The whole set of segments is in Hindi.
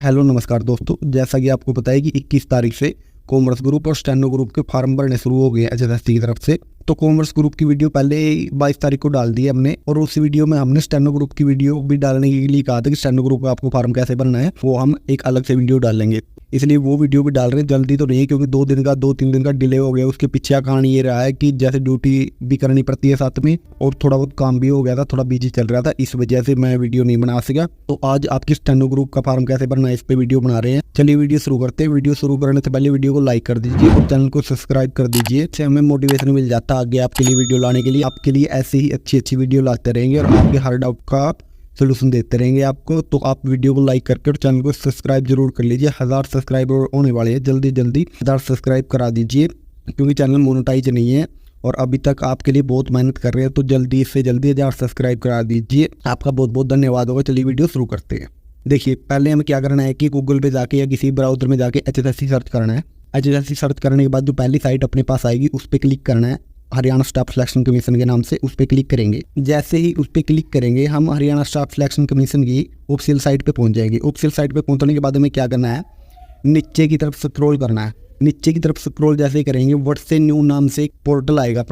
हेलो नमस्कार दोस्तों, जैसा कि आपको पता है कि 21 तारीख से कॉमर्स ग्रुप और स्टेनो ग्रुप के फार्म भरने शुरू हो गए हैं एचएसएससी की तरफ से। तो कॉमर्स ग्रुप की वीडियो पहले 22 तारीख को डाल दी है हमने, और उस वीडियो में हमने स्टेनो ग्रुप की वीडियो भी डालने के लिए कहा था कि स्टेनो ग्रुप का आपको फार्म कैसे भरना है, वो हम एक अलग से वीडियो डालेंगे। इसलिए वो वीडियो भी डाल रहे हैं। जल्दी तो नहीं है क्योंकि 2-3 दिन का डिले हो गया। उसके पीछे का कारण ये रहा है कि जैसे ड्यूटी भी करनी पड़ती है साथ में, और थोड़ा बहुत काम भी हो गया था, थोड़ा बिजी चल रहा था, इस वजह से मैं वीडियो नहीं बना सका। तो आज आपकी स्टेनो ग्रुप का फार्म कैसे भरना है इस पे वीडियो बना रहे हैं। चलिए वीडियो शुरू करते हैं। वीडियो शुरू करने से पहले वीडियो को लाइक कर दीजिए और चैनल को सब्सक्राइब कर दीजिए। इससे हमें मोटिवेशन मिल जाता है आगे आपके लिए वीडियो लाने के लिए। आपके लिए ऐसे ही अच्छी वीडियो लाते रहेंगे और आपके हर डाउट का सोल्यूशन देते रहेंगे आपको। तो आप वीडियो को लाइक करके और चैनल को सब्सक्राइब जरूर कर लीजिए। 1000 सब्सक्राइबर होने वाले हैं, जल्दी 1000 सब्सक्राइब करा दीजिए क्योंकि चैनल मोनेटाइज नहीं है और अभी तक आपके लिए बहुत मेहनत कर रहे हैं। तो जल्दी से जल्दी 1000 सब्सक्राइब करा दीजिए। आपका बहुत बहुत धन्यवाद होगा। चलिए वीडियो शुरू करते हैं। देखिए, पहले हमें क्या करना है कि गूगल पे जाके या किसी ब्राउजर में जाके एचएसएससी सर्च करना है। एचएसएससी सर्च करने के बाद जो पहली साइट अपने पास आएगी उस पर क्लिक करना है। हरियाणा स्टाफ सिलेक्शन कमीशन के नाम से उस पर क्लिक करेंगे। जैसे ही उस पर क्लिक करेंगे हम हरियाणा स्टाफ सिलेक्शन कमीशन की ऑफिशियल साइट पे पहुंच जाएंगे। ऑफिशियल साइट पे पहुंचने के बाद हमें क्या करना है, नीचे की तरफ स्क्रॉल करना है। नीचे की तरफ स्क्रॉल जैसे ही करेंगे व्हाट्स न्यू नाम से एक पोर्टल आएगा।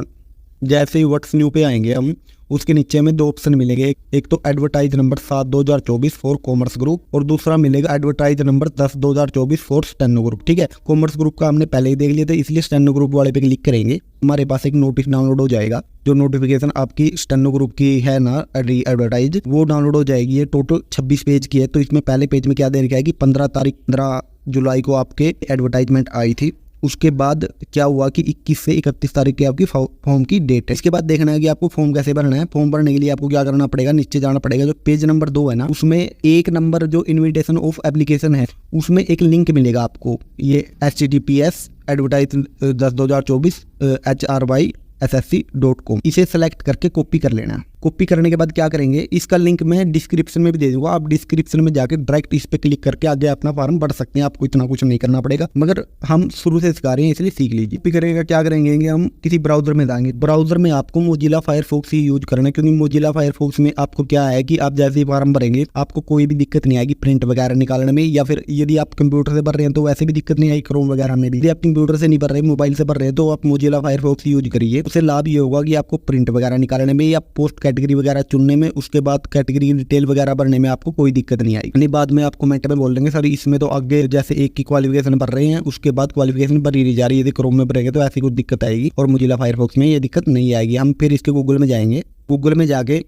जैसे ही व्हाट्स न्यू पे आएंगे हम, उसके नीचे में 2 ऑप्शन मिलेंगे। एक तो advertise number 7/2024 for commerce group, और दूसरा मिलेगा advertise number 10/2024 for steno group. ठीक है, कॉमर्स ग्रुप का हमने पहले ही देख लिया था, इसलिए स्टेनो ग्रुप वाले पे क्लिक करेंगे। हमारे पास एक नोटिस डाउनलोड हो जाएगा। जो नोटिफिकेशन आपकी स्टेनो ग्रुप की है ना, एडवर्टाइज, वो डाउनलोड हो जाएगी। ये टोटल 26 पेज की है। तो इसमें पहले पेज में क्या दे रखा है कि 15 जुलाई को आपके एडवर्टाइजमेंट आई थी। उसके बाद क्या हुआ कि 21 से 31 तारीख की आपकी फॉर्म की डेट है। इसके बाद देखना है कि आपको फॉर्म कैसे भरना है। फॉर्म भरने के लिए आपको क्या करना पड़ेगा, नीचे जाना पड़ेगा। जो पेज नंबर 2 है ना, उसमें एक नंबर जो इन्विटेशन ऑफ एप्लीकेशन है, उसमें एक लिंक मिलेगा आपको। ये https एडवर्टाइज 10/2024 HRYSSC.com, इसे सेलेक्ट करके कॉपी कर लेना है। कॉपी करने के बाद क्या करेंगे, इसका लिंक मैं डिस्क्रिप्शन में भी दे दूंगा। आप डिस्क्रिप्शन में जाके डायरेक्ट इस पे क्लिक करके आगे अपना फॉर्म भर सकते हैं। आपको इतना कुछ नहीं करना पड़ेगा, मगर हम शुरू से सिखा रहे हैं इसलिए सीख लीजिए। कॉपी करेगा क्या करेंगे कि हम किसी ब्राउजर में जाएंगे। ब्राउजर में आपको मोजिला फायरफॉक्स ही यूज करना है, क्योंकि मोजिला फायरफॉक्स में आपको क्या है कि आप जैसे ही फॉर्म भरेंगे आपको कोई भी दिक्कत नहीं आएगी प्रिंट वगैरह निकालने में, या फिर यदि आप कंप्यूटर से भर रहे हैं तो वैसे भी दिक्कत नहीं आएगी क्रोम वगैरह में भी। यदि आप कंप्यूटर से नहीं भर रहे, मोबाइल से भर रहे हैं, तो आप मोजिला फायरफॉक्स यूज करिए। उससे लाभ ये होगा कि आपको प्रिंट वगैरह निकालने में या पोस्ट कैटेगरी वगैरह चुनने में, उसके बाद कैटेगरी डिटेल वगैरह भरने में आपको कोई दिक्कत नहीं आएगी। नहीं, बाद में आप कमेंट में बोल देंगे सर इसमें तो आगे जैसे एक की क्वालिफिकेशन भर रहे हैं उसके बाद क्वालिफिकेशन भरी नहीं जा रही, यदि क्रोम में भरेंगे तो ऐसी कुछ दिक्कत आएगी, और मोजिला फायरफॉक्स में ये दिक्कत नहीं आएगी। हम फिर इसके गूगल में जाएंगे। गूगल में जाके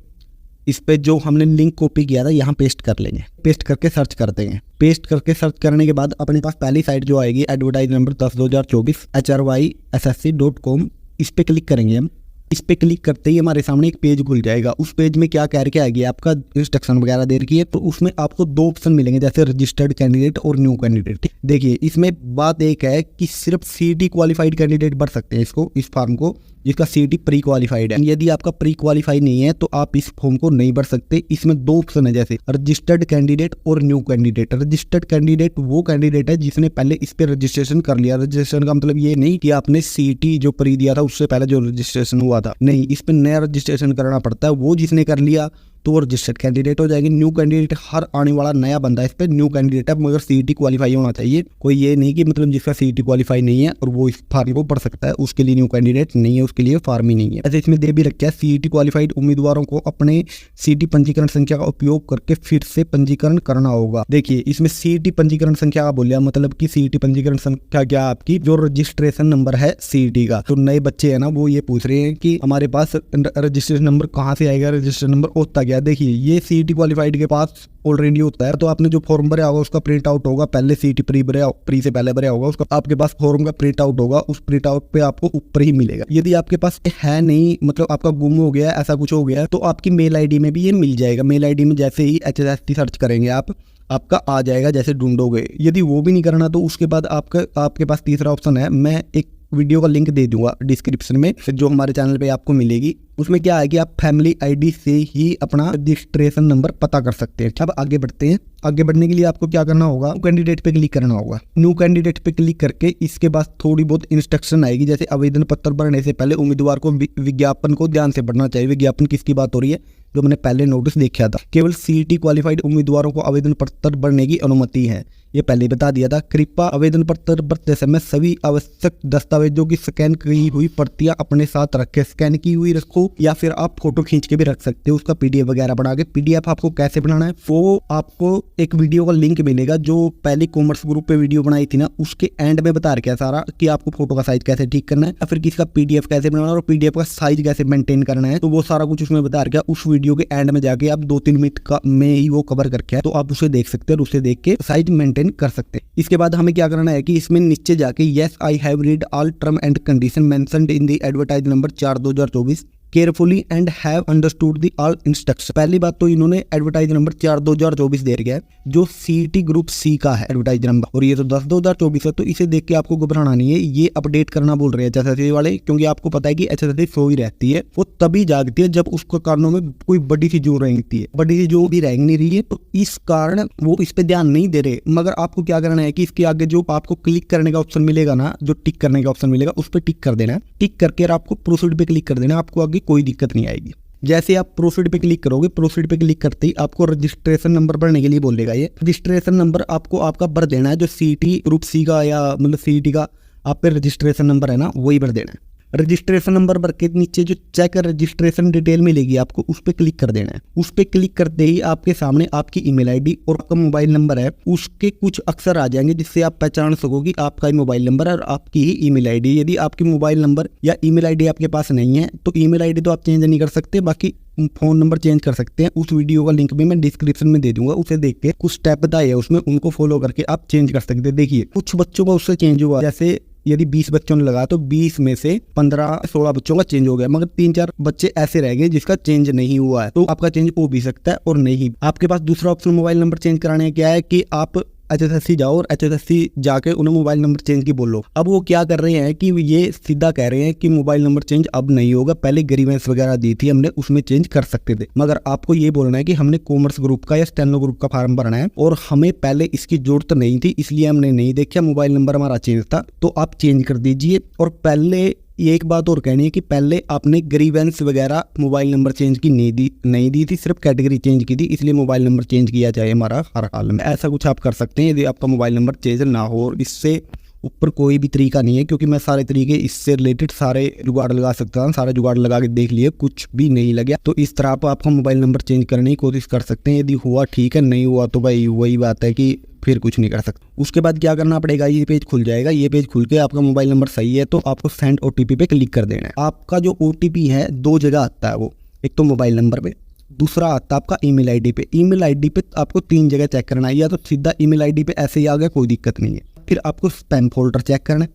इस पे जो हमने लिंक कॉपी किया था यहाँ पेस्ट कर लेंगे। पेस्ट करके सर्च कर देंगे। पेस्ट करके सर्च करने के बाद अपने पास पहली साइट जो आएगी एडवर्टाइज नंबर 10/2024 HRYSSC.com, इस पे क्लिक करेंगे हम। इस पे क्लिक करते ही हमारे सामने एक पेज खुल जाएगा। उस पेज में क्या कह के आएगी, आपका इंस्ट्रक्शन वगैरह दे रखी है। तो उसमें आपको 2 ऑप्शन मिलेंगे, जैसे रजिस्टर्ड कैंडिडेट और न्यू कैंडिडेट। देखिए, इसमें बात एक है कि सिर्फ सीटी क्वालिफाइड कैंडिडेट भर सकते हैं इस फॉर्म को, जिसका सीटी प्री क्वालिफाइड है। यदि आपका प्री क्वालिफाइड नहीं है तो आप इस फॉर्म को नहीं भर सकते। इसमें 2 ऑप्शन है, जैसे रजिस्टर्ड कैंडिडेट और न्यू कैंडिडेट। रजिस्टर्ड कैंडिडेट वो कैंडिडेट है जिसने पहले इस पे रजिस्ट्रेशन कर लिया। रजिस्ट्रेशन का मतलब ये नहीं कि आपने सीटी जो प्री दिया था उससे पहले जो रजिस्ट्रेशन हुआ था, नहीं, इस पे नया रजिस्ट्रेशन करना पड़ता है। वो जिसने कर लिया तो वो रजिस्टर्ड कैंडिडेट हो जाएगी। न्यू कैंडिडेट हर आने वाला नया बंदा इस पे न्यू कैंडिडेट है, मगर सीटी क्वालिफाई होना चाहिए। कोई ये नहीं कि मतलब जिसका सीटी क्वालिफाई नहीं है और वो इस फॉर्म को भर सकता है, उसके लिए न्यू कैंडिडेट नहीं है, उसके लिए फॉर्म ही नहीं है। ऐसे इसमें दे भी रखा है सीटी क्वालिफाइड उम्मीदवारों को अपने सीटी पंजीकरण संख्या का उपयोग करके फिर से पंजीकरण करना होगा। देखिए, इसमें सीटी पंजीकरण संख्या का बोलिया, मतलब कि सीटी पंजीकरण संख्या क्या, आपकी जो रजिस्ट्रेशन नंबर है सीटी का। तो नए बच्चे है ना, वो ये पूछ रहे हैं कि हमारे पास रजिस्ट्रेशन नंबर कहाँ से आएगा, रजिस्ट्रेशन नंबर होता क्या। देखिए, ये सीटी क्वालिफाइड के पास ऑलरेडी होता है। तो आपने जो फॉर्म भरा होगा उसका प्रिंट आउट होगा, पहले सीटी प्री से पहले भरा होगा, उसका आपके पास फॉर्म का प्रिंट आउट होगा। उस प्रिंट आउट पे आपको ऊपर ही मिलेगा। यदि आपके पास है नहीं, मतलब आपका गुम हो गया, ऐसा कुछ हो गया, तो आपकी मेल आईडी में भी ये मिल जाएगा। मेल आईडी में जैसे ही HSSC सर्च करेंगे आपका आ जाएगा, जैसे ढूंढोगे। यदि वो भी नहीं करना तो उसके बाद आपके पास तीसरा ऑप्शन है। मैं एक वीडियो का लिंक दे दूंगा डिस्क्रिप्शन में, जो हमारे चैनल पे आपको मिलेगी। उसमें क्या है कि आप फैमिली आईडी से ही अपना रजिस्ट्रेशन नंबर पता कर सकते हैं। अब आगे बढ़ते हैं। आगे बढ़ने के लिए आपको क्या करना होगा, कैंडिडेट पे क्लिक करना होगा। न्यू कैंडिडेट पे क्लिक करके इसके बाद थोड़ी बहुत इंस्ट्रक्शन आएगी, जैसे आवेदन पत्र भरने से पहले उम्मीदवार को विज्ञापन को ध्यान से पढ़ना चाहिए। विज्ञापन किसकी बात हो रही है, जो मैंने पहले नोटिस देखा था। केवल सीईटी क्वालिफाइड उम्मीदवारों को आवेदन पत्र भरने की अनुमति है, ये पहले बता दिया था। कृपया आवेदन पत्र भरते समय सभी आवश्यक दस्तावेजों की स्कैन की हुई प्रतियां अपने साथ रखें। स्कैन की हुई रखो या फिर आप फोटो खींच के भी रख सकते हो, उसका पीडीएफ वगैरह बना के। पीडीएफ आपको कैसे बनाना है, वो आपको एक वीडियो का लिंक मिलेगा, जो पहले कॉमर्स ग्रुप पे वीडियो बनाई थी ना, उसके एंड में बता रखा है सारा कि आपको फोटो का साइज कैसे ठीक करना है, या फिर किसका पीडीएफ कैसे बनाना है और पीडीएफ का साइज कैसे मेंटेन करना है। तो वो सारा कुछ उसमें बता रखा है। उस वीडियो के एंड में जाके आप 2-3 मिनट का में ही वो कवर करके है, तो आप उसे देख सकते हैं और उसे देख के साइज मेंटेन कर सकते हैं। इसके बाद हमें क्या करना है कि इसमें नीचे जाके yes I have read all term and condition mentioned in the advertise number 4/2024 carefully and have understood the all instruction. पहली बात तो इन्होंने एडवर्टाइज नंबर 4/2024 दे रखा है, जो सीईटी ग्रुप सी का है एडवर्टाइज नंबर, और ये तो 10/2024 है। तो इसे देख के आपको घबराना नहीं है, ये अपडेट करना बोल रहे हैं एचएसएससी वाले, क्योंकि आपको पता है कि एचएसएससी सो ही रहती है, वो तभी जागती है जब उसके कानों में कोई बड़ी सी जो रहती है। बड़ी सी जो भी रह नहीं रही है, तो इस कारण वो इस पे ध्यान नहीं दे रहे। मगर आपको क्या करना है कि इसके आगे जो आपको क्लिक करने का ऑप्शन मिलेगा ना, जो टिक करने का ऑप्शन मिलेगा, उस पर टिक कर देना है। टिक करके आपको प्रोसीड पे क्लिक कर देना, आपको आगे कोई दिक्कत नहीं आएगी। जैसे आप प्रोसीड पे क्लिक करोगे, प्रोसीड पे क्लिक करते ही आपको रजिस्ट्रेशन नंबर भरने के लिए बोलेगा। ये रजिस्ट्रेशन नंबर आपको आपका भर देना है, जो सीईटी ग्रुप सी का या मतलब सीईटी का आप पे रजिस्ट्रेशन नंबर है ना, वही भर देना है। रजिस्ट्रेशन नंबर भर के नीचे जो चेक रजिस्ट्रेशन डिटेल मिलेगी आपको, उस पर क्लिक कर देना है। उस पर क्लिक करते ही आपके सामने आपकी ईमेल आईडी और आपका मोबाइल नंबर है, उसके कुछ अक्षर आ जाएंगे, जिससे आप पहचान सको कि आपका ही मोबाइल नंबर है और आपकी ही ईमेल आईडी। यदि आपकी मोबाइल नंबर या ईमेल आईडी आपके पास नहीं है, तो ईमेल आईडी तो आप चेंज नहीं कर सकते, बाकी फोन नंबर चेंज कर सकते हैं। उस वीडियो का लिंक भी मैं डिस्क्रिप्शन में दे दूंगा, उसे देख के कुछ स्टेप बताए हैं उसमें, उनको फॉलो करके आप चेंज कर सकते हैं। देखिए कुछ बच्चों का उससे चेंज हुआ, जैसे यदि 20 बच्चों ने लगा तो 20 में से 15-16 बच्चों का चेंज हो गया, मगर 3-4 बच्चे ऐसे रह गए जिसका चेंज नहीं हुआ है। तो आपका चेंज हो भी सकता है और नहीं। आपके पास दूसरा ऑप्शन मोबाइल नंबर चेंज कराने का क्या है कि आप एचएसएससी जाओ और एचएसएससी जाके उन्हें मोबाइल नंबर चेंज की बोलो। अब वो क्या कर रहे हैं कि ये सीधा कह रहे हैं कि मोबाइल नंबर चेंज अब नहीं होगा, पहले ग्रीवेंस वगैरह दी थी हमने, उसमें चेंज कर सकते थे। मगर आपको ये बोलना है कि हमने कॉमर्स ग्रुप का या स्टेनो ग्रुप का फॉर्म भरना है और हमें पहले इसकी जरूरत नहीं थी, इसलिए हमने नहीं देखा, मोबाइल नंबर हमारा चेंज था, तो आप चेंज कर दीजिए। और पहले ये एक बात और कहनी है कि पहले आपने ग्रीवेंस वगैरह मोबाइल नंबर चेंज की नहीं दी थी, सिर्फ कैटेगरी चेंज की थी, इसलिए मोबाइल नंबर चेंज किया जाए हमारा हर हाल में। ऐसा कुछ आप कर सकते हैं यदि आपका मोबाइल नंबर चेंज ना हो। इससे ऊपर कोई भी तरीका नहीं है, क्योंकि मैं सारे तरीके इससे रिलेटेड सारे जुगाड़ लगा सकता हूँ, सारे जुगाड़ लगा के देख लिए, कुछ भी नहीं लगा। तो इस तरह आप आपका मोबाइल नंबर चेंज करने की कोशिश कर सकते हैं। यदि हुआ ठीक है, नहीं हुआ तो भाई वही बात है कि फिर कुछ नहीं कर सकते। उसके बाद क्या करना पड़ेगा, ये पेज खुल जाएगा। ये पेज खुल के आपका मोबाइल नंबर सही है तो आपको सेंड ओटीपी पे क्लिक कर देना है। आपका जो ओटीपी है 2 जगह आता है, वो एक तो मोबाइल नंबर पे, दूसरा आता है आपका ईमेल आईडी पे। ईमेल आईडी पे आपको 3 जगह चेक करना है, या तो सीधा ईमेल आईडी पे ऐसे ही आ गया, कोई दिक्कत नहीं है। फिर आपको स्पैम फोल्डर चेक करना है,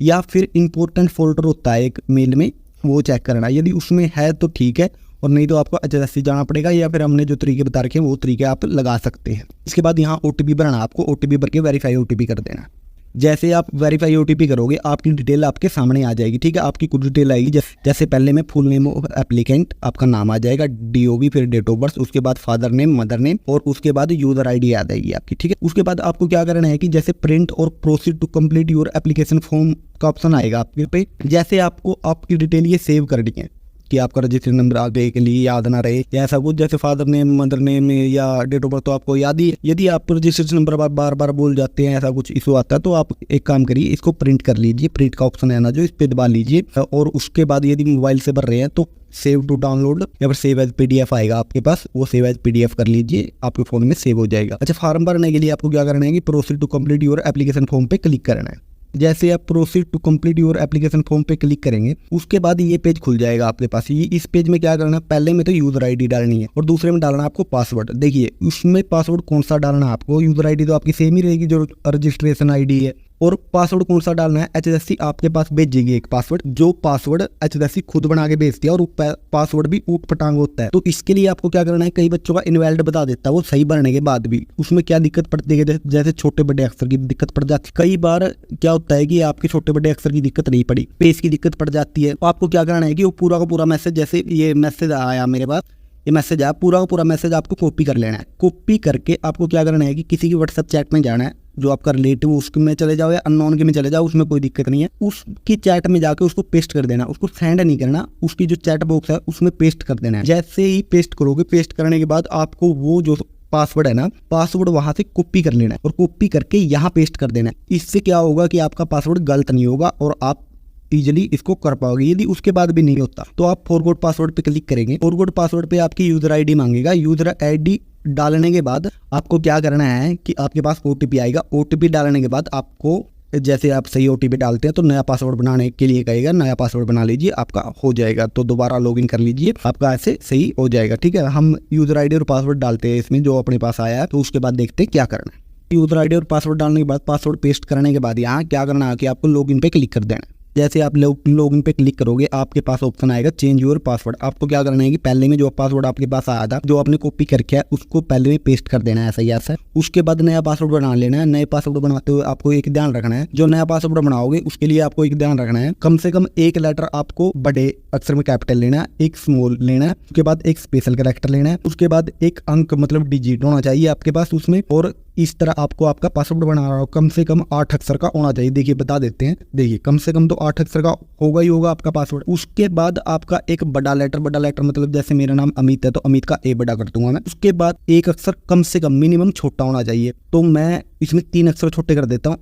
या फिर इंपॉर्टेंट फोल्डर होता है एक मेल में, वो चेक करना है। यदि उसमें है तो ठीक है, और नहीं तो आपको एचएसएससी जाना पड़ेगा, या फिर हमने जो तरीके बता रखे हैं वो तरीके आप लगा सकते हैं। इसके बाद यहाँ ओटीपी भरना, आपको ओटीपी भर के वेरीफाई ओटीपी कर देना। जैसे आप वेरीफाई ओटीपी करोगे, आपकी डिटेल आपके सामने आ जाएगी, ठीक है। आपकी कुछ डिटेल आएगी, जैसे पहले में फुल नेम ऑफ एप्लीकेंट, आपका नाम आ जाएगा, डीओबी, फिर डेट ऑफ बर्थ, उसके बाद फादर नेम, मदर नेम, और उसके बाद यूजर आईडी आ जाएगी आपकी, ठीक है। उसके बाद आपको क्या करना है कि जैसे प्रिंट और proceed to complete your application form का ऑप्शन आएगा आपके पे। जैसे आपको आपकी डिटेल ये सेव करनी है कि आपका रजिस्ट्रेशन नंबर आगे के लिए याद ना रहे या ऐसा कुछ, जैसे फादर नेम, मदर नेम या डेट ऑफ बर्थ तो आपको याद ही है। यदि आप रजिस्ट्रेशन नंबर बार बार भूल जाते हैं, ऐसा कुछ इशू आता है, तो आप एक काम करिए, इसको प्रिंट कर लीजिए। प्रिंट का ऑप्शन है ना जो, इस पे दबा लीजिए, और उसके बाद यदि मोबाइल से भर रहे हैं तो सेव टू डाउनलोड या फिर सेव एज पीडीएफ आएगा आपके पास, वो सेव एज पीडीएफ कर लीजिए, आपके फोन में सेव हो जाएगा। अच्छा, फॉर्म भरने के लिए आपको क्या करना है कि proceed to complete your application form पे क्लिक करना है। जैसे आप proceed to complete your application form पे क्लिक करेंगे, उसके बाद ये पेज खुल जाएगा आपके पास। ये इस पेज में क्या करना है, पहले में तो यूजर आईडी डालनी है और दूसरे में डालना है आपको पासवर्ड। देखिए उसमें पासवर्ड कौन सा डालना है आपको, यूजर आईडी तो आपकी सेम ही रहेगी जो रजिस्ट्रेशन आईडी है, और पासवर्ड कौन सा डालना है, एचएसएससी आपके पास भेजेगी एक पासवर्ड, जो पासवर्ड एचएसएससी खुद बना के भेजती है और पासवर्ड भी ऊट पटांग होता है। तो इसके लिए आपको क्या करना है, कई बच्चों का इनवैलिड बता देता है वो सही भरने के बाद भी। उसमें क्या दिक्कत पड़ती है, जैसे छोटे बड़े अक्षर की दिक्कत पड़ जाती है। कई बार क्या होता है कि आपके छोटे बड़े अक्षर की दिक्कत नहीं पड़ी, पेज की दिक्कत पड़ जाती है। तो आपको क्या करना है कि वो पूरा का पूरा मैसेज, जैसे ये मैसेज आया मेरे पास, ये मैसेज आया, पूरा का पूरा मैसेज आपको कॉपी कर लेना है। कॉपी करके आपको क्या करना है कि किसी की व्हाट्सएप चैट में जाना है, जो आपका रिलेटिव उसके में चले जाओ या अननोन के में चले जाओ, उसमें कोई दिक्कत नहीं है। उसकी चैट में जाके उसको पेस्ट कर देना, उसको सेंड नहीं करना, उसकी जो चैट बॉक्स है उसमें पेस्ट कर देना है। जैसे ही पेस्ट करोगे, पेस्ट करने के बाद आपको वो जो पासवर्ड है ना, पासवर्ड वहां से कॉपी कर लेना है और कॉपी करके यहाँ पेस्ट कर देना है। इससे क्या होगा कि आपका पासवर्ड गलत नहीं होगा और आप इजीली इसको कर पाओगे। यदि उसके बाद भी नहीं होता तो आप फॉरगॉट पासवर्ड पे क्लिक करेंगे। फॉरगॉट पासवर्ड पे आपकी यूजर आईडी मांगेगा। यूजर आईडी डालने के बाद आपको क्या करना है कि आपके पास ओटीपी आएगा। ओटीपी डालने के बाद आपको, जैसे आप सही ओटीपी डालते हैं तो नया पासवर्ड बनाने के लिए कहेगा, नया पासवर्ड बना लीजिए, आपका हो जाएगा। तो दोबारा लॉगिन कर लीजिए, आपका ऐसे सही हो जाएगा। ठीक है, हम यूजर आईडी और पासवर्ड डालते हैं इसमें जो अपने पास आया है, तो उसके बाद देखते हैं क्या करना है। यूजर आईडी और पासवर्ड डालने के बाद, पासवर्ड पेस्ट करने के बाद यहाँ क्या करना है कि आपको लॉगिन पे क्लिक कर देना है। जैसे आप लॉगिन पे क्लिक करोगे, आपके पास ऑप्शन आएगा चेंज योर पासवर्ड। आपको क्या करना है कि पहले में जो पासवर्ड आपके पास आया था, जो आपने कॉपी करके है, उसको पहले में पेस्ट कर देना है ऐसा ही ऐसा। उसके बाद नया पासवर्ड बना लेना है। नए पासवर्ड बनाते हुए आपको एक ध्यान रखना है, जो नया पासवर्ड बनाओगे उसके लिए आपको एक ध्यान रखना है, कम से कम एक लेटर आपको बड़े अक्षर में कैपिटल लेना है, एक स्मॉल लेना है, उसके बाद एक स्पेशल कैरेक्टर लेना है, उसके बाद एक अंक मतलब डिजिट होना चाहिए आपके पास उसमें। और इस तरह आपको आपका पासवर्ड बना रहा हो, कम से कम 8 अक्षर का होना चाहिए। देखिए बता देते हैं, देखिए कम से कम तो 8 अक्षर का होगा ही होगा आपका पासवर्ड। उसके बाद आपका एक बड़ा लेटर मतलब जैसे मेरा नाम अमित है तो अमित का ए बड़ा कर दूंगा मैं। उसके बाद एक अक्षर कम से कम मिनिमम छोटा होना चाहिए, तो मैं इसमें 3 अक्षर छोटे कर देता हूँ,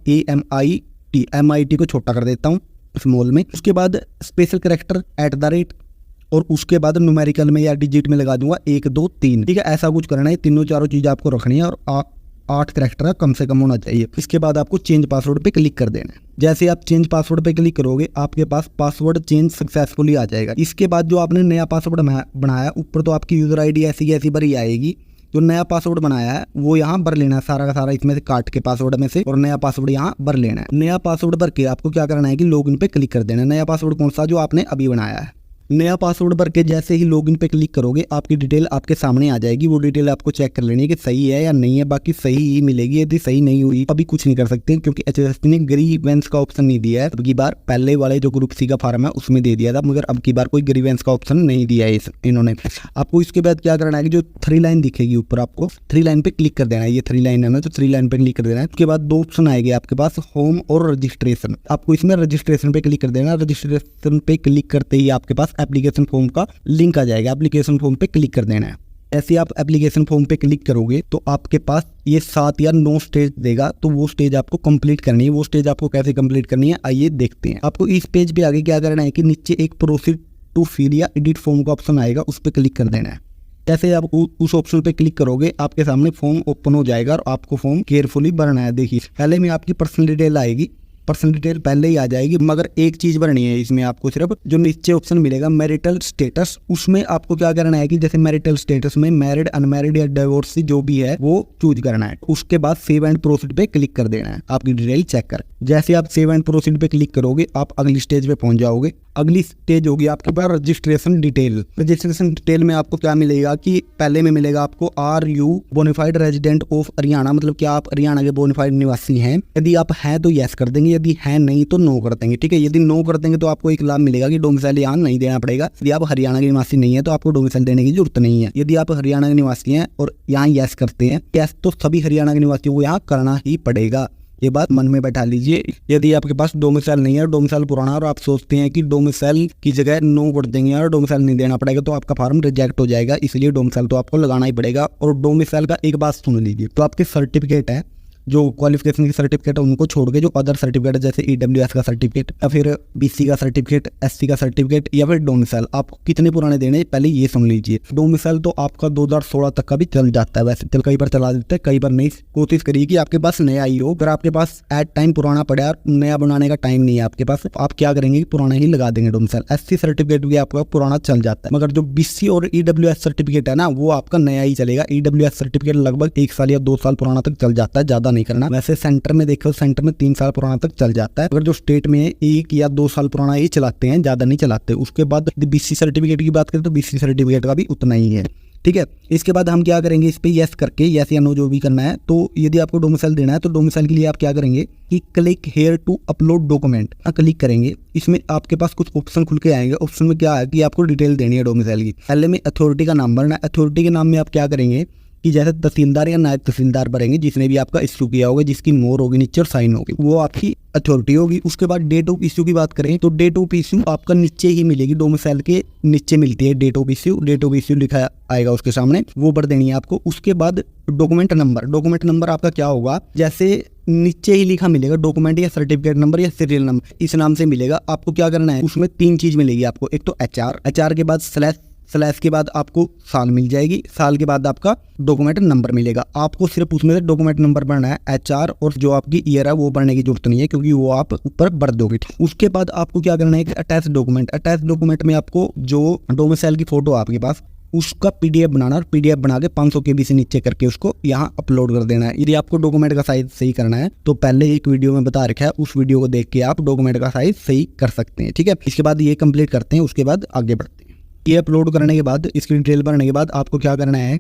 MIT को छोटा कर देता हूँ स्मॉल में। उसके बाद स्पेशल कैरेक्टर @ और उसके बाद न्यूमेरिकल में या डिजिट में लगा दूंगा 1 2 3। ठीक है, ऐसा कुछ करना है। तीनों चारों चीजें आपको रखनी है और 8 कैरेक्टर कम से कम होना चाहिए। इसके बाद आपको चेंज पासवर्ड पे क्लिक कर देना है। जैसे आप चेंज पासवर्ड पे क्लिक करोगे, आपके पास पासवर्ड चेंज सक्सेसफुली आ जाएगा। इसके बाद जो आपने नया पासवर्ड बनाया, ऊपर तो आपकी यूजर आईडी ऐसी ऐसी भरी आएगी। जो नया पासवर्ड बनाया है वो यहाँ भर लेना है, सारा का सारा इसमें से काट के पासवर्ड में से, और नया पासवर्ड यहाँ भर लेना है। नया पासवर्ड भर के आपको क्या करना है कि लॉगिन पे क्लिक कर देना है। नया पासवर्ड कौन सा, जो आपने अभी बनाया है। नया पासवर्ड भर के जैसे ही लॉगिन पे क्लिक करोगे, आपकी डिटेल आपके सामने आ जाएगी। वो डिटेल आपको चेक कर लेनी है कि सही है या नहीं है। बाकी सही ही मिलेगी, यदि सही नहीं हुई अभी कुछ नहीं कर सकते, क्योंकि एचएसएससी ने ग्रीवेंस का ऑप्शन नहीं दिया है। अब की बार पहले वाले जो ग्रुप सी का फॉर्म है उसमें दे दिया था, मगर अब की बार कोई ग्रीवेंस का ऑप्शन नहीं दिया है इन्होंने। आपको इसके बाद क्या करना है कि जो 3 लाइन दिखेगी ऊपर, आपको 3 लाइन पे क्लिक कर देना है। ये 3 लाइन है ना, तो 3 लाइन पे क्लिक कर देना है। उसके बाद 2 ऑप्शन आएंगे आपके पास, होम और रजिस्ट्रेशन। आपको इसमें रजिस्ट्रेशन पे क्लिक कर देना। रजिस्ट्रेशन पे क्लिक करते ही आपके पास एप्लीकेशन फॉर्म का लिंक आ जाएगा। एप्लीकेशन फॉर्म पे क्लिक कर देना है। ऐसे आप एप्लीकेशन फॉर्म पे क्लिक करोगे तो आपके पास ये 7 या 9 स्टेज देगा, तो वो स्टेज आपको कंप्लीट करनी है। वो स्टेज आपको कैसे कंप्लीट करनी है आइए देखते हैं। आपको इस पेज पे आगे क्या करना है कि नीचे एक प्रोसीड टू फिल या एडिट फॉर्म का ऑप्शन आएगा, उस पर क्लिक कर देना है। जैसे आप उस ऑप्शन पे क्लिक करोगे, आपके सामने फॉर्म ओपन हो जाएगा और आपको फॉर्म केयरफुली भरना है। देखिए पहले में आपकी पर्सनल डिटेल आएगी, पर्सनल डिटेल पहले ही आ जाएगी, मगर एक चीज भरनी है इसमें आपको। सिर्फ जो नीचे ऑप्शन मिलेगा मैरिटल स्टेटस, उसमें आपको क्या करना है कि जैसे मैरिटल स्टेटस में मैरिड, अनमैरिड या डिवोर्स जो भी है वो चूज करना है। उसके बाद सेव एंड प्रोसीड पे क्लिक कर देना है, आपकी डिटेल चेक कर। जैसे आप सेव एंड प्रोसीड पे क्लिक करोगे, आप अगली स्टेज पे पहुंच जाओगे। अगली स्टेज होगी आपके पास रजिस्ट्रेशन डिटेल। रजिस्ट्रेशन डिटेल में आपको क्या मिलेगा कि पहले में मिलेगा आपको are you bona fide resident of Haryana, मतलब क्या आप हरियाणा के बोनाफाइड निवासी हैं। यदि आप हैं तो यस कर देंगे, यदि है नहीं तो नो कर देंगे। ठीक है, यदि नो कर देंगे तो आपको एक लाभ मिलेगा कि डोमिसाइल यहाँ नहीं देना पड़ेगा। यदि आप हरियाणा के निवासी नहीं है तो आपको डोमिसाइल देने की जरूरत नहीं है। यदि आप हरियाणा के निवासी हैं और यहाँ यस करते हैं, यस तो सभी हरियाणा के निवासियों को यहाँ करना ही पड़ेगा। ये बात मन में बैठा लीजिए। यदि आपके पास डोमिसाइल नहीं है, डोमिसाइल पुराना, और आप सोचते हैं कि डोमिसाइल की जगह नो कर देंगे और डोमिसाइल नहीं देना पड़ेगा, तो आपका फॉर्म रिजेक्ट हो जाएगा। इसलिए डोमिसाइल तो आपको लगाना ही पड़ेगा। और डोमिसाइल का एक बात सुन लीजिए, तो आपके सर्टिफिकेट है, जो क्वालिफिकेशन की सर्टिफिकेट है उनको छोड़ के जो अदर सर्टिफिकेट है, जैसे EWS का सर्टिफिकेट या फिर BC का सर्टिफिकेट, SC का सर्टिफिकेट या फिर डोमिसाइल, आपको कितने पुराने देने पहले ये सुन लीजिए। डोमिसाइल तो आपका 2016 तक का भी चल जाता है, वैसे कई बार चला देते हैं, कई बार नहीं। कोशिश करिए कि आपके पास नया ही हो। अगर आपके पास एट टाइम पुराना पड़ा और नया बनाने का टाइम नहीं है आपके पास, आप क्या करेंगे कि पुराना ही लगा देंगे डोमिसाइल। SC सर्टिफिकेट भी आपका पुराना चल जाता है, मगर जो BC और EWS सर्टिफिकेट है ना, वो आपका नया ही चलेगा। EWS सर्टिफिकेट लगभग 1 साल या 2 साल पुराना तक चल जाता है, ज्यादा नहीं करना। वैसे सेंटर में देखो, सेंटर में 3 साल पुराना तक चल जाता है, अगर जो स्टेट में 1 या 2 साल पुराना ही चलाते हैं, ज़्यादा नहीं चलाते। उसके बाद BC सर्टिफिकेट की बात करें तो BC सर्टिफिकेट का भी उतना ही है, ठीक है। इसके बाद हम क्या करेंगे, इस पे यस करके, यस या नो जो भी करना है। तो यदि आपको डोमिसाइल देना है तो डोमिसाइल के लिए आप क्या करेंगे कि click here to upload document click करेंगे। इसमें आपके पास कुछ ऑप्शन खुल के आएंगे। ऑप्शन में क्या है कि आपको डिटेल देनी है डोमिसाइल की। पहले में अथॉरिटी का नाम भरना है। अथॉरिटी के नाम में आप क्या करेंगे कि जैसे तहसीलदार या नायब तहसीलदार भरेंगे, जिसने भी आपका इश्यू किया होगा, जिसकी मोहर होगी नीचे और साइन होगी, वो आपकी अथॉरिटी होगी। उसके बाद डेट ऑफ इश्यू की बात करें तो डेट ऑफ इश्यू आपका नीचे ही मिलेगी, डोमिसाइल के नीचे मिलती है date of issue. Date of issue लिखा आएगा उसके सामने, वो भर देनी है आपको। उसके बाद डॉक्यूमेंट नंबर, डॉक्यूमेंट नंबर आपका क्या होगा, जैसे नीचे ही लिखा मिलेगा डॉक्यूमेंट या सर्टिफिकेट नंबर या सीरियल नंबर, इस नाम से मिलेगा। आपको क्या करना है, उसमें 3 चीज मिलेगी आपको। एक तो HR के बाद स्लैश के बाद आपको साल मिल जाएगी, साल के बाद आपका डॉक्यूमेंट नंबर मिलेगा। आपको सिर्फ उसमें से डॉक्यूमेंट नंबर भरना है। HR और जो आपकी ईयर है वो भरने की जरूरत नहीं है, क्योंकि वो आप ऊपर भर दोगे। उसके बाद आपको क्या करना है कि अटैच डॉक्यूमेंट, अटैच डॉक्यूमेंट में आपको जो डोमिसाइल की फोटो आपके पास, उसका PDF बनाना और PDF बना के 500 KB से नीचे करके उसको यहाँ अपलोड कर देना है। यदि आपको डॉक्यूमेंट का साइज सही करना है तो पहले एक वीडियो में बता रखा है, उस वीडियो को देख के आप डॉक्यूमेंट का साइज सही कर सकते हैं, ठीक है। इसके बाद ये कंप्लीट करते हैं, उसके बाद आगे बढ़ते हैं। ये अपलोड करने के बाद, इसकी डिटेल भरने के बाद आपको क्या करना है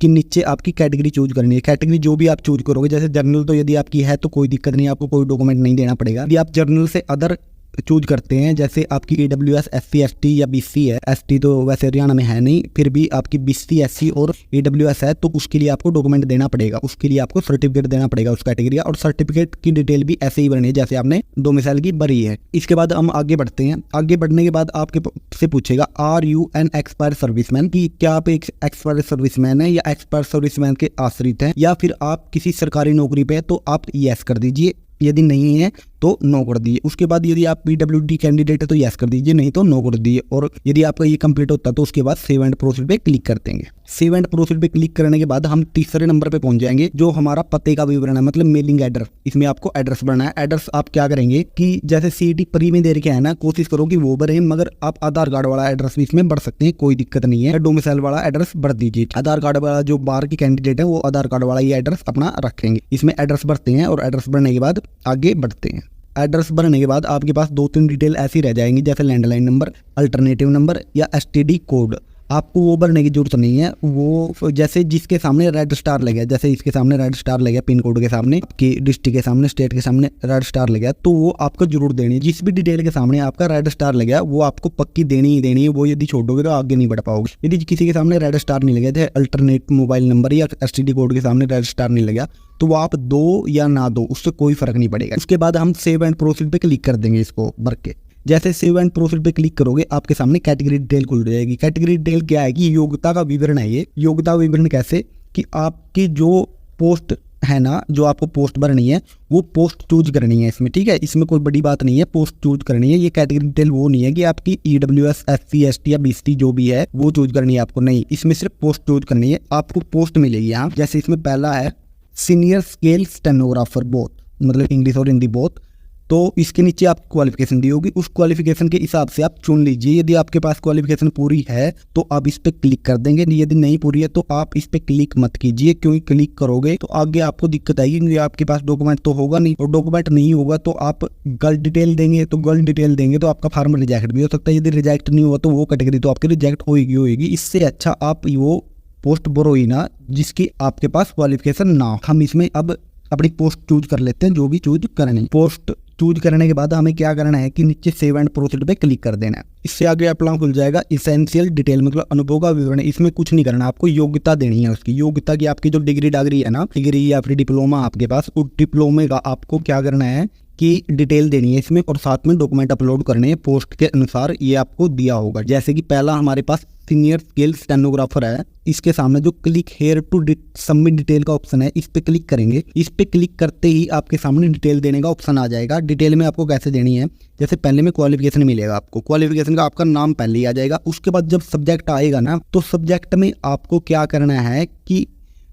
कि नीचे आपकी कैटेगरी चूज करनी है। कैटेगरी जो भी आप चूज करोगे, जैसे जर्नल तो यदि आपकी है तो कोई दिक्कत नहीं, आपको कोई डॉक्यूमेंट नहीं देना पड़ेगा। यदि आप जर्नल से अदर चूज करते हैं, जैसे आपकी AWS SC ST या BC है, ST तो वैसे हरियाणा में है नहीं, फिर भी आपकी BC SC और AWS है, तो उसके लिए आपको डॉक्यूमेंट देना पड़ेगा। उसके लिए आपको सर्टिफिकेट देना पड़ेगा उस कैटेगरी का, और सर्टिफिकेट की डिटेल भी ऐसे ही भरनी है जैसे आपने डोमिसाइल की भरी है। इसके बाद हम आगे बढ़ते हैं। आगे बढ़ने के बाद आपके से पूछेगा are you an expire serviceman, की क्या आप एक एक्सपायर सर्विसमैन है या एक्सपायर सर्विसमैन के आश्रित हैं, या फिर आप किसी सरकारी नौकरी पे है, तो आप यस कर दीजिए। यदि नहीं है तो नो कर दीजिए। उसके बाद यदि आप PWD कैंडिडेट है तो यस कर दीजिए, नहीं तो नो कर दीजिए। और यदि आपका ये कंप्लीट होता है तो उसके बाद सेव एंड प्रोसीड पे क्लिक कर देंगे। सेव एंड प्रोसीड पे क्लिक करने के बाद हम तीसरे नंबर पे पहुंच जाएंगे, जो हमारा पते का विवरण है, मतलब मेलिंग एड्रेस। इसमें आपको एड्रेस भरना है। एड्रेस आप क्या करेंगे कि जैसे CET प्री में दे रखे है ना, कोशिश करो कि वो भरें, मगर आप आधार कार्ड वाला एड्रेस भी इसमें भर सकते हैं, कोई दिक्कत नहीं है। डोमिसाइल वाला एड्रेस भर दीजिए। आधार कार्ड वाला जो बाहर की कैंडिडेट है वो आधार कार्ड वाला ये एड्रेस अपना रखेंगे। इसमें एड्रेस भरते हैं और एड्रेस भरने के बाद आगे बढ़ते हैं। एड्रेस भरने के बाद आपके पास 2-3 डिटेल ऐसी रह जाएंगी, जैसे लैंडलाइन नंबर, अल्टरनेटिव नंबर या STD कोड। आपको वो भरने की जरूरत नहीं है। वो जैसे जिसके सामने रेड स्टार लगे, जैसे इसके सामने रेड स्टार लगे, पिन कोड के सामने, आपकी डिस्ट्रिक्ट के सामने, स्टेट के सामने रेड स्टार लगे, तो वो आपको जरूर देनी है। जिस भी डिटेल के सामने आपका रेड स्टार लगे वो आपको पक्की देनी ही देनी है। वो यदि छोड़ोगे तो आगे नहीं बढ़ पाओगे। यदि किसी के सामने रेड स्टार नहीं लगे थे, अल्टरनेट मोबाइल नंबर या STD कोड के सामने रेड स्टार नहीं लगा, तो वो आप दो या ना दो, उससे कोई फर्क नहीं पड़ेगा। उसके बाद हम सेव एंड प्रोसीड पे क्लिक कर देंगे इसको भर के। जैसे सेव एंड प्रोसीड पे क्लिक करोगे आपके सामने कैटेगरी डिटेल खुल जाएगी। कैटेगरी डिटेल क्या है कि योग्यता का विवरण है। ये योग्यता विवरण कैसे कि आपकी जो पोस्ट है ना, जो आपको पोस्ट भरनी है वो पोस्ट चूज करनी है इसमें, ठीक है। इसमें कोई बड़ी बात नहीं है, पोस्ट चूज करनी है। ये कैटेगरी डिटेल वो नहीं है कि आपकी EWS SC ST या BC जो भी है वो चूज करनी है आपको, नहीं। इसमें सिर्फ पोस्ट चूज करनी है। आपको पोस्ट मिलेगी यहाँ, जैसे इसमें पहला है सीनियर स्केल स्टेनोग्राफर बोथ, मतलब इंग्लिश और हिंदी बोथ। तो इसके नीचे आपको क्वालिफिकेशन दी होगी, उस क्वालिफिकेशन के हिसाब से आप चुन लीजिए। यदि आपके पास क्वालिफिकेशन पूरी है तो आप इस पे क्लिक कर देंगे, यदि नहीं पूरी है तो आप इस पे क्लिक मत कीजिए, क्योंकि क्लिक करोगे तो आगे आपको दिक्कत आएगी, क्योंकि आपके पास डॉक्यूमेंट तो होगा नहीं, और डॉक्यूमेंट नहीं होगा तो आप गलत डिटेल देंगे, तो गलत डिटेल देंगे तो आपका फार्म रिजेक्ट भी हो सकता है। यदि रिजेक्ट नहीं हुआ तो वो कैटेगरी तो आपकी रिजेक्ट होगी। इससे अच्छा आप वो पोस्ट भरो ही ना जिसकी आपके पास क्वालिफिकेशन ना हो। हम इसमें अब अपनी पोस्ट चूज कर लेते हैं, जो भी चूज करनी। पोस्ट चूज करने के बाद हमें क्या करना है कि नीचे सेव एंड प्रोसीड पे क्लिक कर देना है। इससे आगे अपना खुल जाएगा इसेंशियल डिटेल, मतलब अनुभव का विवरण। इसमें कुछ नहीं करना, आपको योग्यता देनी है उसकी। योग्यता की आपकी जो डिग्री डागरी है ना, डिग्री या फिर डिप्लोमा आपके पास, उस डिप्लोमे का आपको क्या करना है कि डिटेल देनी है इसमें, और साथ में डॉक्यूमेंट अपलोड करने हैं पोस्ट के अनुसार। ये आपको दिया होगा, जैसे कि पहला हमारे पास सीनियर स्केल स्टेनोग्राफर है। इसके सामने जो click here to submit detail का ऑप्शन है, इस पे क्लिक करेंगे। इस पे क्लिक करते ही आपके सामने डिटेल देने का ऑप्शन आ जाएगा। डिटेल में आपको कैसे देनी है, जैसे पहले में क्वालिफिकेशन मिलेगा आपको, क्वालिफिकेशन का आपका नाम पहले ही आ जाएगा। उसके बाद जब सब्जेक्ट आएगा ना, तो सब्जेक्ट में आपको क्या करना है कि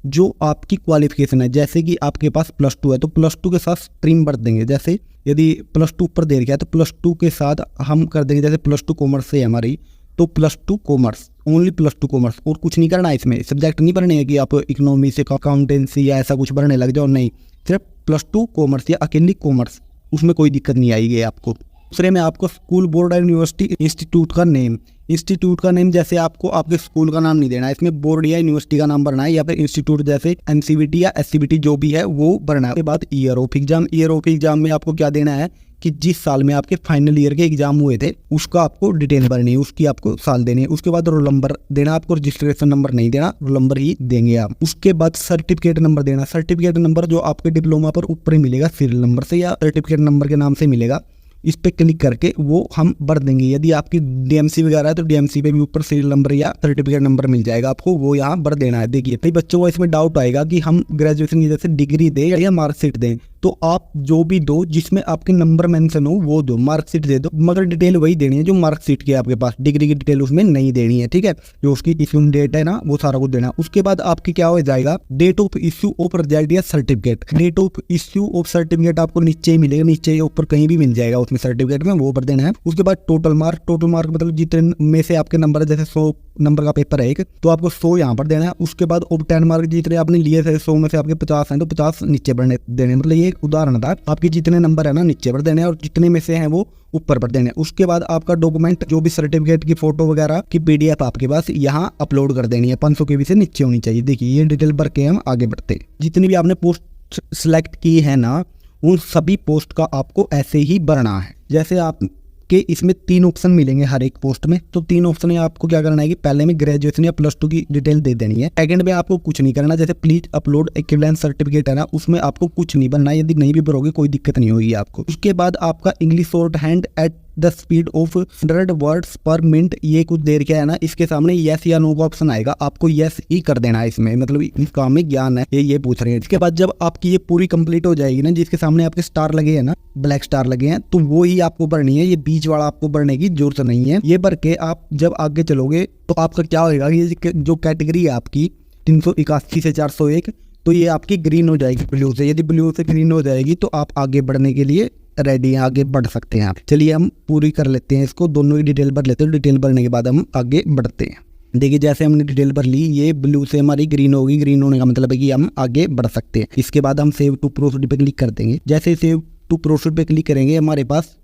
जो आपकी क्वालिफिकेशन है, जैसे कि आपके पास +2 है तो +2 के साथ स्ट्रीम भर देंगे। जैसे यदि +2 ऊपर दे रखा है तो +2 के साथ हम कर देंगे, जैसे +2 कॉमर्स से है हमारी, तो +2 कॉमर्स, ओनली +2 कॉमर्स, और कुछ नहीं करना है। इसमें सब्जेक्ट नहीं भरने हैं कि आप इकोनॉमी से अकाउंटेंसी या ऐसा कुछ भरने लग जाओ, नहीं। सिर्फ +2 कॉमर्स या अकेली कॉमर्स, उसमें कोई दिक्कत नहीं आएगी आपको। दूसरे में आपको स्कूल, बोर्ड, यूनिवर्सिटी, इंस्टीट्यूट का नेम। इंस्टीट्यूट का नेम जैसे आपको आपके स्कूल का नाम नहीं देना है, इसमें बोर्ड या यूनिवर्सिटी का नाम भरना है, या फिर इंस्टीट्यूट जैसे एनसीवीटी या एससीबीटी जो भी है वो भरना है। उसके बाद year of exam. Year of exam में आपको क्या देना है कि जिस साल में आपके फाइनल ईयर के एग्जाम हुए थे उसका आपको डिटेल भरनी है, उसकी आपको साल देनी है। उसके बाद रोल नंबर देना, आपको रजिस्ट्रेशन नंबर नहीं देना, रोल नंबर ही देंगे आप। उसके बाद सर्टिफिकेट नंबर देना। सर्टिफिकेट नंबर जो आपके डिप्लोमा पर ऊपर ही मिलेगा सीरियल नंबर से या सर्टिफिकेट नंबर के नाम से मिलेगा, इस पे क्लिक करके वो हम भर देंगे। यदि आपकी डीएमसी वगैरह है तो डीएमसी पे भी ऊपर सीरियल नंबर या सर्टिफिकेट नंबर मिल जाएगा आपको, वो यहाँ भर देना है। देखिए कई बच्चों को इसमें डाउट आएगा कि हम ग्रेजुएशन की जैसे डिग्री दें या मार्कशीट दें, तो आप जो भी दो जिसमें आपके नंबर मेंशन हो वो दो, मार्कशीट दे दो, मगर डिटेल वही देनी है जो मार्कशीट की है आपके पास, डिग्री की डिटेल उसमें नहीं देनी है, ठीक है। जो उसकी इश्यू डेट है ना वो सारा कुछ देना। उसके बाद आपकी क्या हो जाएगा, date of issue of result या certificate. Date of issue of certificate आपको नीचे ही मिलेगा, नीचे या ऊपर कहीं भी मिल जाएगा उसमें सर्टिफिकेट में, वो भर देना है। उसके बाद टोटल मार्क। टोटल मार्क मतलब जितने में से आपके नंबर है, जैसे 100 नंबर का पेपर है एक, तो आपको 100 यहाँ पर देना है। उसके बाद ऑब्टेन मार्क जितने आपने लिए थे 100 में से आपके 50 हैं तो 50 नीचे बढ़ने देने, मतलब ये एक उदाहरण था। आपके जितने नंबर है ना नीचे पर देने हैं और जितने में से हैं वो ऊपर पर देने हैं। उसके बाद आपका डॉक्यूमेंट जो भी सर्टिफिकेट की फोटो वगैरह की पीडीएफ आपके पास यहाँ अपलोड कर देनी है, 500 KB से नीचे होनी चाहिए। देखिए ये डिटेल भर के हम आगे बढ़ते हैं। जितनी भी आपने पोस्ट सिलेक्ट की है ना उन सभी पोस्ट का आपको ऐसे ही भरना है। जैसे आप कि इसमें 3 ऑप्शन मिलेंगे हर एक पोस्ट में, तो 3 ऑप्शन में आपको क्या करना है कि पहले में ग्रेजुएशन या +2 की डिटेल दे देनी है। सेकंड में आपको कुछ नहीं करना, जैसे प्लीज अपलोड इक्विवेलेंट सर्टिफिकेट है ना उसमें आपको कुछ नहीं भरना, यदि नहीं भी भरोगे कोई दिक्कत नहीं होगी आपको। उसके बाद आपका English short hand at the speed of 100 words पर मिनट, ये कुछ देर क्या है ना, इसके सामने यस या नो का ऑप्शन आएगा, आपको यस ही कर देना है इसमें, मतलब इस काम में ज्ञान है ये पूछ रहे हैं। इसके बाद जब आपकी ये पूरी कंप्लीट हो जाएगी ना, जिसके सामने आपके स्टार लगे हैं ना, ब्लैक स्टार लगे हैं, तो वो ही आपको भरनी है, ये बीच वाला आपको भरने की जरूरत नहीं है। ये भर के आप जब आगे चलोगे तो आपका क्या होगा, ये जो कैटेगरी है आपकी 381 से 401, तो ये आपकी ग्रीन हो जाएगी ब्लू से। यदि ब्लू से ग्रीन हो जाएगी तो आप आगे बढ़ने के लिए रेडी हैं, आगे बढ़ सकते हैं आप। चलिए हम पूरी कर लेते हैं इसको, दोनों की डिटेल भर लेते हैं। डिटेल भरने के बाद हम आगे बढ़ते हैं। देखिए जैसे हमने डिटेल भर ली, ये ब्लू से हमारी ग्रीन होगी, ग्रीन होने का मतलब है कि हम आगे बढ़ सकते हैं। इसके बाद हम सेव टू प्रोसीड पे क्लिक कर देंगे। जैसे सेव टू प्रोसीड पे क्लिक करेंगे हमारे पास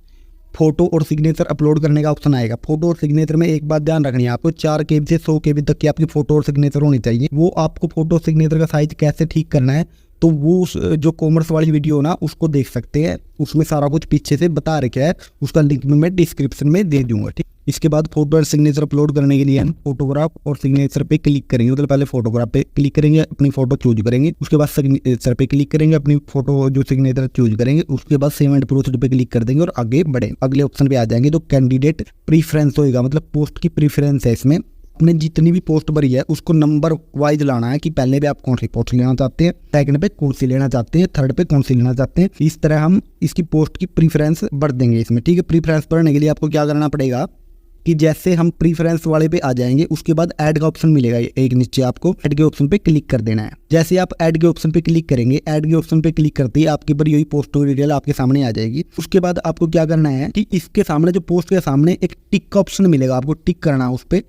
फोटो और सिग्नेचर अपलोड करने का ऑप्शन आएगा। फोटो और सिग्नेचर में एक बात ध्यान रखनी है आपको, 4 KB से 100 KB तक की आपकी फोटो और सिग्नेचर होनी चाहिए। वो आपको फोटो सिग्नेचर का साइज कैसे ठीक करना है तो वो जो कॉमर्स वाली वीडियो ना उसको देख सकते हैं, उसमें सारा कुछ पीछे से बता रखा है, उसका लिंक मैं डिस्क्रिप्शन में दे दूंगा, ठीक। इसके बाद फोटो और सिग्नेचर अपलोड करने के लिए हम फोटोग्राफ और सिग्नेचर पे क्लिक करेंगे। मतलब पहले फोटोग्राफ पे क्लिक करेंगे, अपनी फोटो चूज करेंगे, उसके बाद सिग्नेचर पे क्लिक करेंगे, अपनी फोटो जो सिग्नेचर चूज करेंगे, उसके बाद सेव एंड प्रोसीड पे क्लिक कर देंगे और आगे बढ़े। अगले ऑप्शन पे आ जाएंगे तो कैंडिडेट प्रीफरेंस होगा, मतलब पोस्ट की प्रीफरेंस है इसमें। आपने जितनी भी पोस्ट भरी है उसको नंबर वाइज लाना है कि पहले पे आप कौन सी पोस्ट लेना चाहते हैं, सेकंड पे कौन सी लेना चाहते हैं, थर्ड पे कौन सी लेना चाहते हैं। इस तरह हम इसकी पोस्ट की प्रीफरेंस भर देंगे इसमें, ठीक है। प्रीफरेंस भरने के लिए आपको क्या करना पड़ेगा कि जैसे हम प्रीफरेंस वाले पे आ जाएंगे उसके बाद ऐड का ऑप्शन मिलेगा एक नीचे, आपको ऐड के ऑप्शन पे क्लिक कर देना है। जैसे आप ऐड के ऑप्शन पे क्लिक करेंगे, ऐड के ऑप्शन पे क्लिक करते ही आपके पर यही पोस्ट की डिटेल आपके सामने आ जाएगी। उसके बाद आपको क्या करना है कि इसके सामने जो पोस्ट के सामने एक टिक का ऑप्शन मिलेगा, आपको टिक करना है उस पर।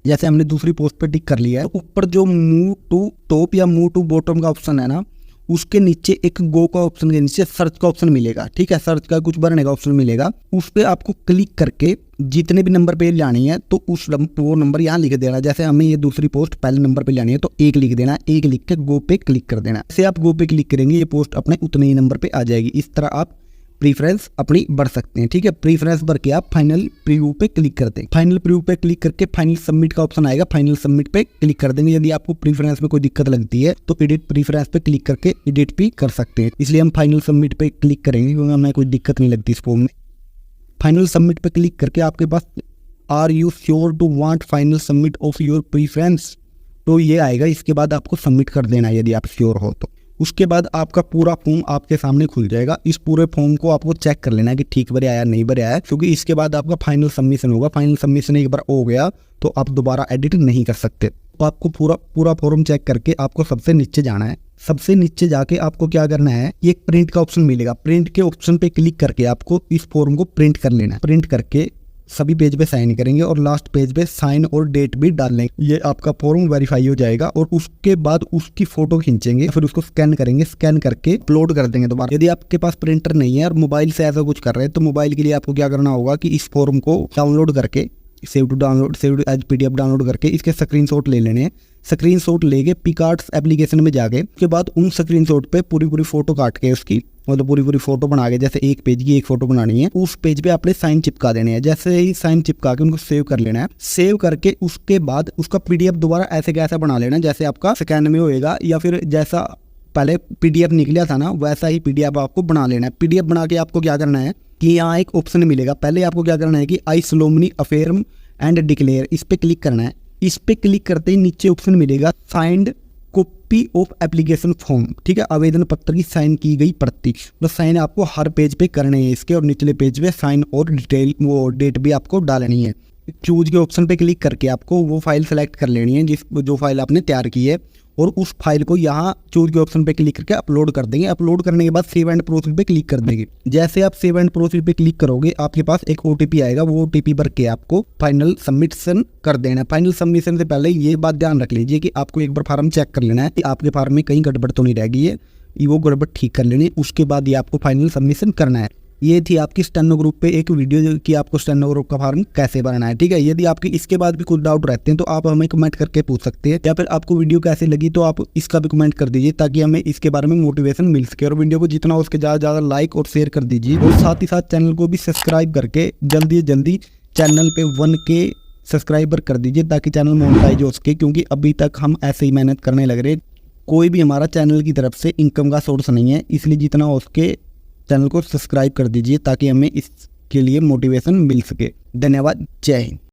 जैसे हमने दूसरी पोस्ट पे टिक कर लिया है, तो ऊपर जो मूव टू टॉप या मूव टू बॉटम का ऑप्शन है ना, उसके नीचे एक गो का ऑप्शन के नीचे सर्च का ऑप्शन मिलेगा, ठीक है। सर्च का कुछ भरने का ऑप्शन मिलेगा, उस पर आपको क्लिक करके जितने भी नंबर पे लानी है तो वो नंबर यहाँ लिख देना। जैसे हमें ये दूसरी पोस्ट पहले नंबर पे लानी है तो 1 लिख देना, 1 लिख के गो पे क्लिक कर देना। जैसे आप गो पे क्लिक करेंगे ये पोस्ट अपने उतने ही नंबर पे आ जाएगी। इस तरह आप प्रीफरेंस अपनी बढ़ सकते हैं, ठीक है। प्रीफरेंस भर के आप फाइनल प्रीव्यू पे क्लिक करते हैं। फाइनल प्रीव्यू पे क्लिक करके फाइनल सबमिट का ऑप्शन आएगा, फाइनल सबमिट पे क्लिक कर देंगे। यदि आपको प्रीफरेंस में कोई दिक्कत लगती है तो एडिट प्रीफरेंस पे क्लिक करके एडिट भी कर सकते हैं, इसलिए हम फाइनल सबमिट पे क्लिक करेंगे क्योंकि हमें कोई दिक्कत नहीं लगती इस फॉर्म में। फाइनल सबमिट पे क्लिक करके आपके पास are you sure to want final submit of your preference, तो ये आएगा। इसके बाद आपको सबमिट कर देना है यदि आप श्योर हो तो। उसके बाद आपका पूरा फॉर्म आपके सामने खुल जाएगा। इस पूरे फॉर्म को आपको चेक कर लेना है कि ठीक भरे आया नहीं भरे आया, क्योंकि इसके बाद आपका फाइनल सबमिशन होगा। फाइनल सबमिशन एक बार हो गया तो आप दोबारा एडिट नहीं कर सकते। तो आपको पूरा फॉर्म चेक करके आपको सबसे नीचे जाना है। सबसे नीचे जाके आपको क्या करना है, ये प्रिंट का ऑप्शन मिलेगा, प्रिंट के ऑप्शन पे क्लिक करके आपको इस फॉर्म को प्रिंट कर लेना है। प्रिंट करके सभी पेज पे साइन करेंगे और लास्ट पेज पे साइन और डेट भी डाल लेंगे। ये आपका फॉर्म वेरीफाई हो जाएगा और उसके बाद उसकी फोटो खींचेंगे, फिर उसको स्कैन करेंगे, स्कैन करके अपलोड कर देंगे दोबारा। यदि आपके पास प्रिंटर नहीं है और मोबाइल से ऐसा कुछ कर रहे हैं तो मोबाइल के लिए आपको क्या करना होगा कि इस फॉर्म को डाउनलोड करके save to as PDF download करके इसके स्क्रीनशॉट ले लेने हैं। स्क्रीनशॉट लेके पिकार्ट्स एप्लीकेशन में जाके उसके बाद उन स्क्रीनशॉट पे पूरी फोटो काट के उसकी मतलब पूरी फोटो बना के, जैसे एक पेज की एक फोटो बनानी है, उस पेज पे आपने साइन चिपका देने हैं। जैसे ही साइन चिपका के उनको सेव कर लेना है। सेव करके उसके बाद उसका PDF दोबारा ऐसे कैसा बना लेना है जैसे आपका स्कैन में होएगा, या फिर जैसा पहले PDF निकला था ना वैसा ही PDF आपको बना लेना है। PDF बना के आपको क्या करना है कि यहाँ एक ऑप्शन मिलेगा। पहले आपको क्या करना है कि आई सोलोमनी अफेर्म एंड डिक्लेयर, इस पे क्लिक करना है। इस पे क्लिक करते ही नीचे ऑप्शन मिलेगा signed copy of application form, ठीक है, आवेदन पत्र की साइन की गई प्रति। तो साइन आपको हर पेज पे करने हैं इसके, और निचले पेज पे साइन और डिटेल वो डेट भी आपको डालनी है। चूज के ऑप्शन पे क्लिक करके आपको वो फाइल सेलेक्ट कर लेनी है जो फाइल आपने तैयार की है, और उस फाइल को यहाँ चूज के ऑप्शन पे क्लिक करके अपलोड कर देंगे। अपलोड करने के बाद सेव एंड प्रोसीड पे क्लिक कर देंगे। जैसे आप सेव एंड प्रोसीड पे क्लिक करोगे आपके पास एक OTP आएगा, वो OTP भर के आपको फाइनल सबमिशन कर देना है। फाइनल सबमिशन से पहले ये बात ध्यान रख लीजिए कि आपको एक बार फार्म चेक कर लेना है कि आपके फार्म में कहीं गड़बड़ तो नहीं रह गई है, वो गड़बड़ ठीक कर लेनी, उसके बाद ये आपको फाइनल सबमिशन करना है। ये थी आपकी स्टेनो ग्रुप पे एक वीडियो कि आपको स्टेनो ग्रुप का फॉर्म कैसे भरना है, ठीक है। यदि आपके इसके बाद भी कुछ डाउट रहते हैं तो आप हमें कमेंट करके पूछ सकते हैं, या फिर आपको वीडियो कैसे लगी तो आप इसका भी कमेंट कर दीजिए ताकि हमें इसके बारे में मोटिवेशन मिल सके। और वीडियो को जितना हो सके ज़्यादा लाइक और शेयर कर दीजिए, और साथ ही साथ चैनल को भी सब्सक्राइब करके जल्दी से जल्दी चैनल पे 1K सब्सक्राइबर कर दीजिए ताकि चैनल मोनेटाइज हो सके, क्योंकि अभी तक हम ऐसे ही मेहनत करने लग रहे, कोई भी हमारा चैनल की तरफ से इनकम का सोर्स नहीं है। इसलिए जितना हो सके चैनल को सब्सक्राइब कर दीजिए ताकि हमें इसके लिए मोटिवेशन मिल सके। धन्यवाद, जय हिंद।